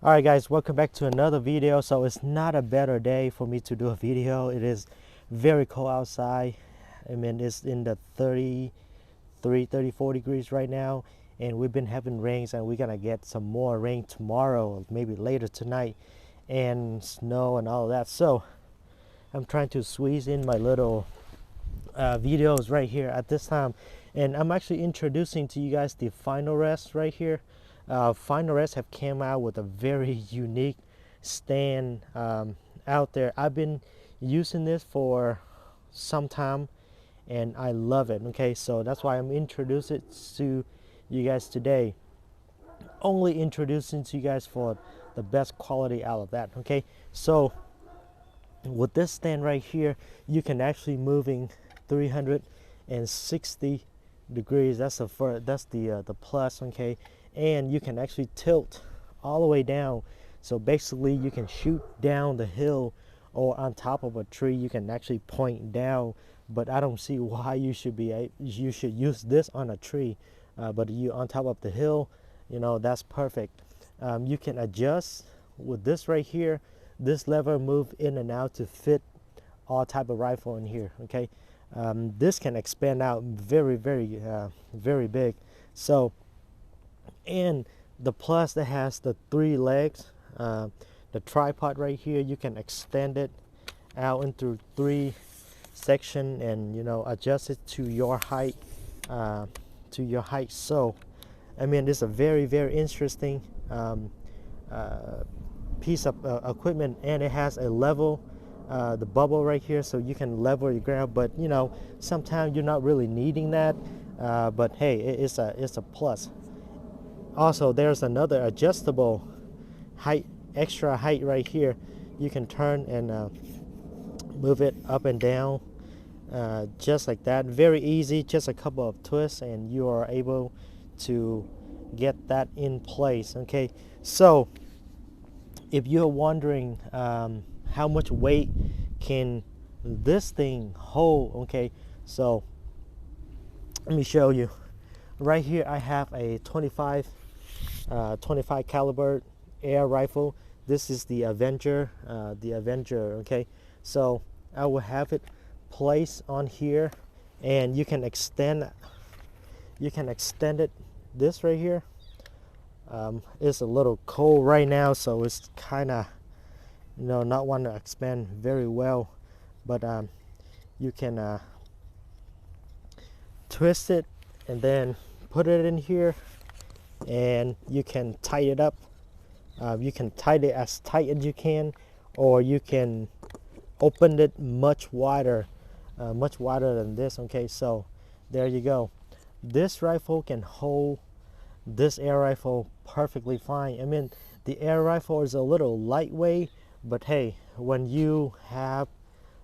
Alright guys, welcome back to another video. So it's not a better day for me to do a video. It is very cold outside. I mean, it's in the 34 degrees right now, and we've been having rains, and we're gonna get some more rain tomorrow, maybe later tonight, and snow and all of that. So I'm trying to squeeze in my little videos right here at this time, and I'm actually introducing to you guys the Finalrest right here. Finalrest have came out with a very unique stand out there. I've been using this for some time and I love it. Okay, so that's why I'm introducing it to you guys today. Only introducing to you guys for the best quality out of that. Okay, so with this stand right here, you can actually moving 360 degrees. That's the plus. Okay, and you can actually tilt all the way down. So basically you can shoot down the hill or on top of a tree. You can actually point down, but I don't see why you should use this on a tree, but you on top of the hill, that's perfect. You can adjust with this right here. This lever move in and out to fit all type of rifle in here. Okay, this can expand out very big. So, and the plus that has the 3 legs, the tripod right here, you can extend it out into 3 section and adjust it to your height. So I mean, it's a very interesting piece of equipment, and it has a level, the bubble right here, so you can level your ground. But sometimes you're not really needing that, but hey, it's a plus. Also, there's another adjustable height, extra height right here. You can turn and move it up and down, just like that. Very easy, just a couple of twists and you are able to get that in place. Okay, so if you're wondering how much weight can this thing hold, okay, so let me show you. Right here I have a 25 caliber air rifle. This is the Avenger, okay. So I will have it placed on here, and you can extend it this right here. It's a little cold right now, so it's kind of not want to expand very well, but you can twist it and then put it in here, and you can tighten it up. You can tighten it as tight as you can, or you can open it much wider than this. Okay, so there you go. This rifle can hold this air rifle perfectly fine. I mean, the air rifle is a little lightweight, but hey, when you have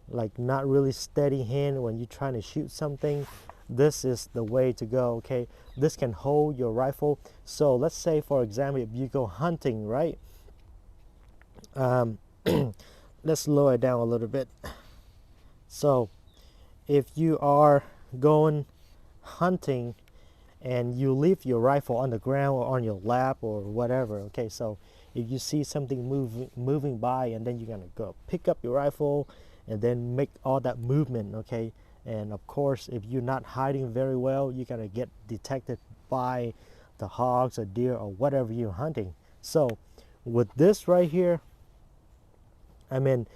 like not really steady hand when you're trying to shoot something, this is the way to go. Okay, this can hold your rifle. So let's say, for example, if you go hunting, right? Let's lower it down a little bit. So if you are going hunting and you leave your rifle on the ground or on your lap or whatever, okay, so if you see something moving by, and then you're gonna go pick up your rifle and then make all that movement, okay, and of course if you're not hiding very well, you're gonna get detected by the hogs or deer or whatever you're hunting. So with this right here, I mean,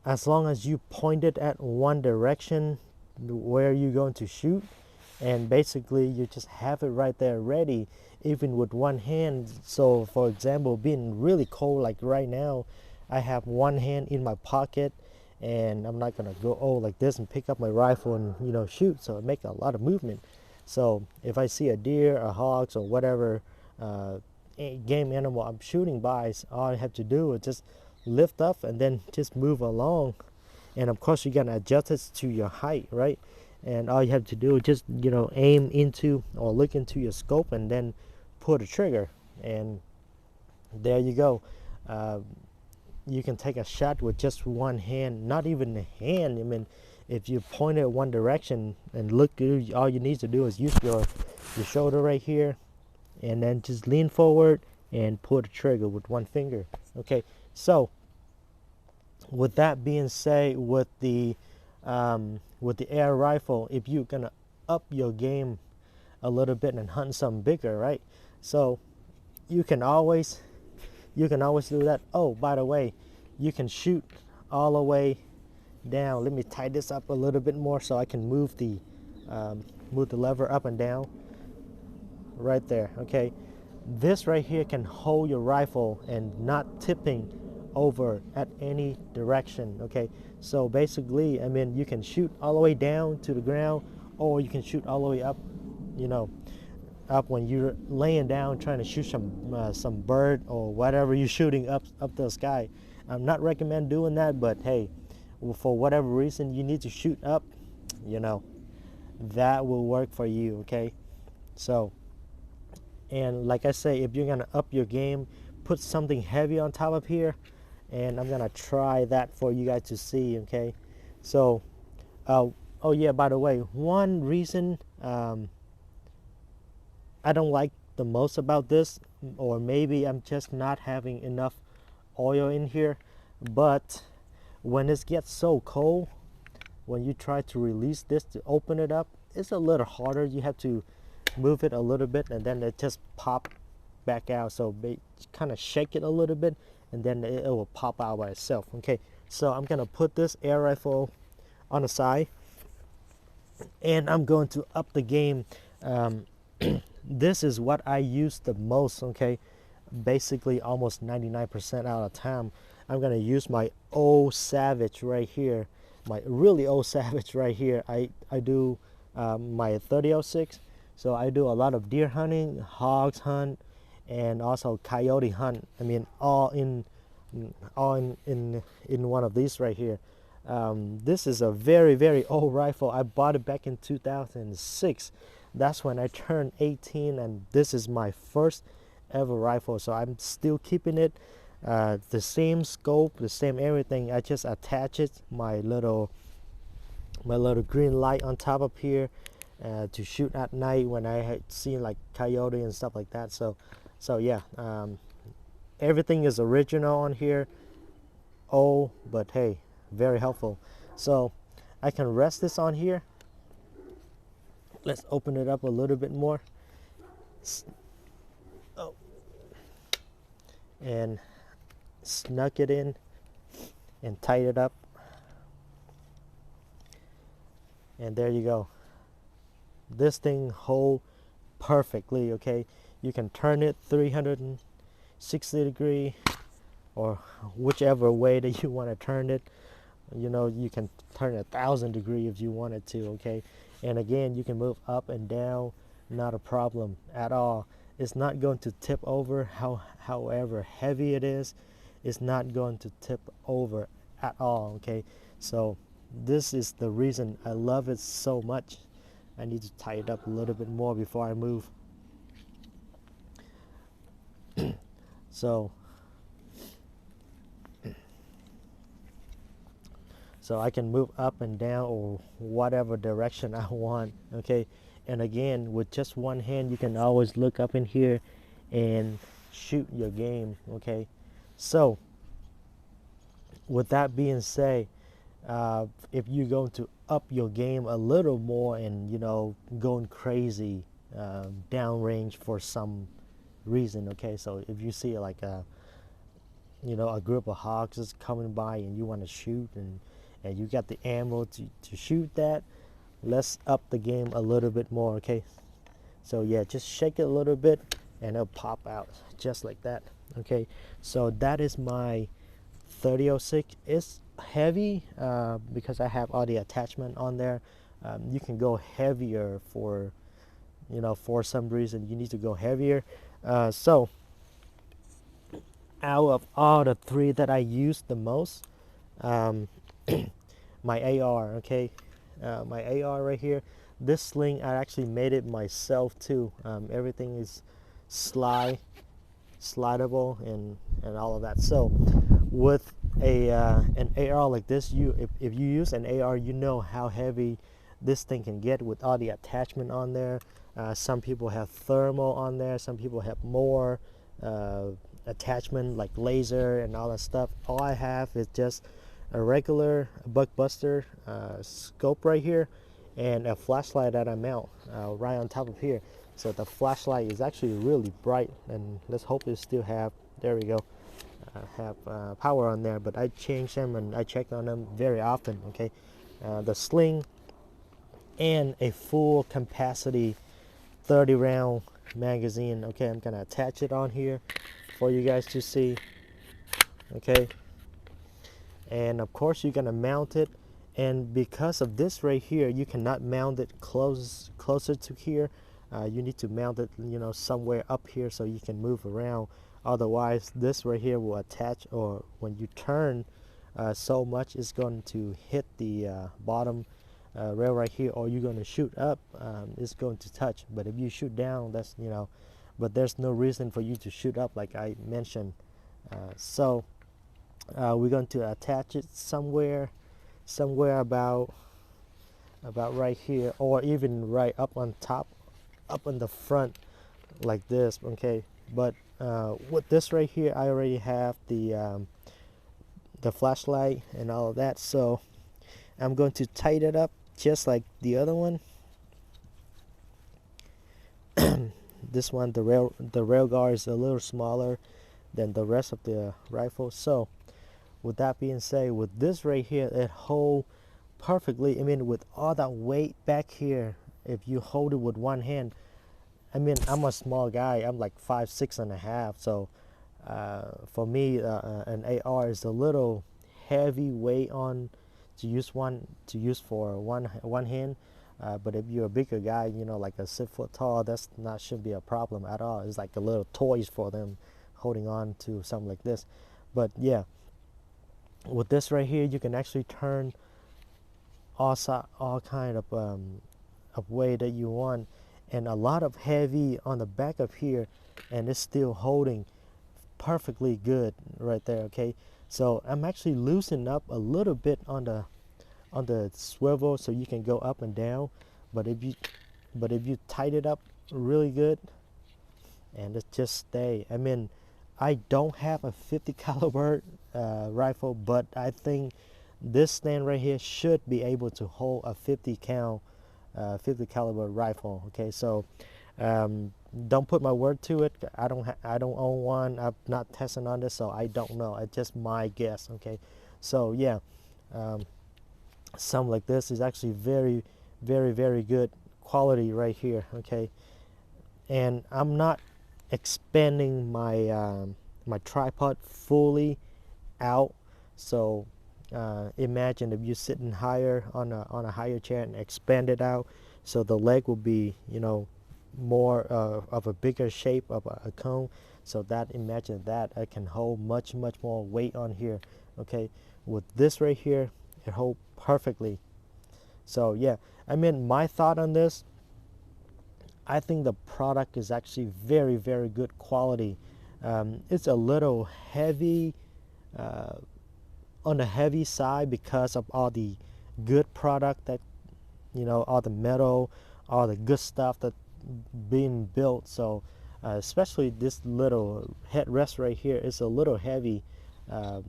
as long as you point it at one direction where you're going to shoot, and basically you just have it right there ready, even with one hand. So for example, being really cold like right now, I have one hand in my pocket, and I'm not gonna go like this and pick up my rifle and shoot, so it makes a lot of movement. So if I see a deer, a hogs, or whatever game animal I'm shooting by, all I have to do is just lift up and then just move along. And of course you're gonna adjust it to your height, right? And all you have to do is just aim into or look into your scope and then pull the trigger, and there you go. You can take a shot with just one hand, not even a hand. I mean, if you point it one direction and look, all you need to do is use your shoulder right here, and then just lean forward and pull the trigger with one finger. Okay, so with that being said, with the air rifle, if you're gonna up your game a little bit and hunt something bigger, right? So you can always do that. Oh, by the way, you can shoot all the way down. Let me tie this up a little bit more so I can move the lever up and down right there. Okay, this right here can hold your rifle and not tipping over at any direction. Okay, so basically, I mean, you can shoot all the way down to the ground, or you can shoot all the way up, you know, up when you're laying down trying to shoot some bird or whatever you're shooting up the sky. I'm not recommend doing that, but hey, for whatever reason you need to shoot up, you know, that will work for you. Okay, so, and like I say, if you're gonna up your game, put something heavy on top of here, and I'm gonna try that for you guys to see. Okay, so oh yeah, by the way, one reason I don't like the most about this, or maybe I'm just not having enough oil in here, but when it gets so cold, when you try to release this to open it up, it's a little harder. You have to move it a little bit and then it just pop back out. So kind of shake it a little bit and then it will pop out by itself. Okay, so I'm gonna put this air rifle on the side and I'm going to up the game. This is what I use the most. Okay, basically almost 99% out of time I'm gonna use my old Savage right here, my really old Savage right here. I do my 3006, so I do a lot of deer hunting, hogs hunt, and also coyote hunt. I mean, all in one of these right here. This is a very old rifle. I bought it back in 2006. That's when I turned 18, and this is my first ever rifle, so I'm still keeping it. The same scope, the same everything. I just attach it my little green light on top of here to shoot at night when I had seen like coyote and stuff like that. So yeah, everything is original on here. Oh, but hey, very helpful. So I can rest this on here. Let's open it up a little bit more. Oh. And snug it in and tight it up. And there you go. This thing hold perfectly. Okay, you can turn it 360 degree or whichever way that you want to turn it. You know, you can turn it 1,000 degree if you wanted to. Okay, and again, you can move up and down, not a problem at all. It's not going to tip over. However heavy it is, it's not going to tip over at all. Okay, so this is the reason I love it so much. I need to tie it up a little bit more before I move. So I can move up and down or whatever direction I want. Okay, and again, with just one hand you can always look up in here and shoot your game. Okay, so with that being said, if you're going to up your game a little more and, you know, going crazy downrange for some reason, okay, so if you see like a group of hogs is coming by and you want to shoot and you got the ammo to shoot that, let's up the game a little bit more. Okay, so yeah, just shake it a little bit and it'll pop out just like that. Okay, so that is my 3006. It's heavy because I have all the attachment on there. You can go heavier for some reason you need to go heavier. So out of all the three that I use the most, my AR, okay, my AR right here, this sling I actually made it myself too. Everything is slidable and all of that. So with an AR like this, if you use an AR, you know how heavy this thing can get with all the attachment on there. Some people have thermal on there, some people have more attachment like laser and all that stuff. All I have is just a regular Buckbuster scope right here and a flashlight that I mount right on top of here. So the flashlight is actually really bright, and let's hope it still have, there we go, have power on there. But I change them and I check on them very often. Okay, the sling and a full capacity 30 round magazine. Okay, I'm gonna attach it on here for you guys to see. Okay, and of course you're gonna mount it, and because of this right here, you cannot mount it closer to here. You need to mount it, you know, somewhere up here so you can move around. Otherwise, this right here will attach, or when you turn so much, it's going to hit the bottom rail right here, or you're going to shoot up, it's going to touch. But if you shoot down, that's, you know, but there's no reason for you to shoot up like I mentioned. So we're going to attach it somewhere about right here, or even right up on top, up on the front like this. Okay, but with this right here, I already have the flashlight and all of that, so I'm going to tighten it up just like the other one. This one, the rail guard is a little smaller than the rest of the rifle. So with that being said, with this right here, it hold perfectly. I mean, with all that weight back here, if you hold it with one hand, I mean, I'm a small guy, I'm like 5'6.5", so for me an AR is a little heavy weight on to use for one hand. But if you're a bigger guy, you know, like a 6 foot tall, that's not should be a problem at all. It's like a little toys for them holding on to something like this. But yeah, with this right here, you can actually turn all kind of way that you want, and a lot of heavy on the back of here, and it's still holding perfectly good right there. Okay, so I'm actually loosening up a little bit on the swivel so you can go up and down, but if you tighten it up really good and it just stay. I mean, I don't have a 50 caliber rifle, but I think this stand right here should be able to hold a 50 caliber rifle. Okay, so don't put my word to it. I don't own one. I'm not testing on this, so I don't know. It's just my guess. Okay, so yeah, something like this is actually very, very, very good quality right here. Okay, and I'm not expanding my my tripod fully out. So imagine if you're sitting higher on a higher chair and expand it out, so the leg will be, you know, more of a bigger shape of a cone. So that, imagine that I can hold much more weight on here. Okay, with this right here, it holds perfectly. So yeah, I mean, my thought on this, I think the product is actually very, very good quality. It's a little heavy, on the heavy side, because of all the good product that, you know, all the metal, all the good stuff that being built. So especially this little headrest right here is a little heavy,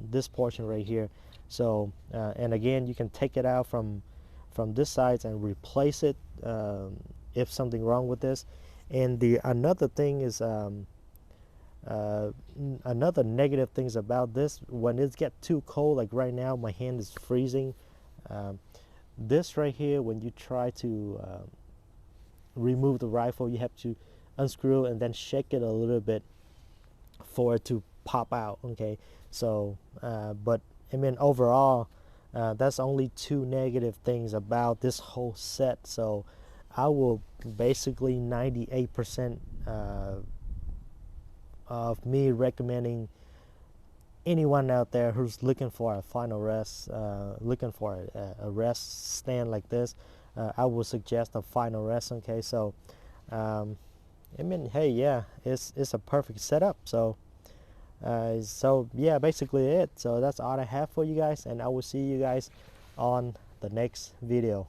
this portion right here. So and again, you can take it out from this side and replace it if something wrong with this. And the another thing is another negative things about this, when it gets too cold, like right now my hand is freezing, this right here, when you try to remove the rifle, you have to unscrew and then shake it a little bit for it to pop out. Okay, so but I mean, overall, that's only two negative things about this whole set. So I will basically 98% of me recommending anyone out there who's looking for a final rest, looking for a rest stand like this, I would suggest a final rest. Okay, so I mean, hey, yeah, it's a perfect setup. So so yeah, basically it. So that's all I have for you guys, and I will see you guys on the next video.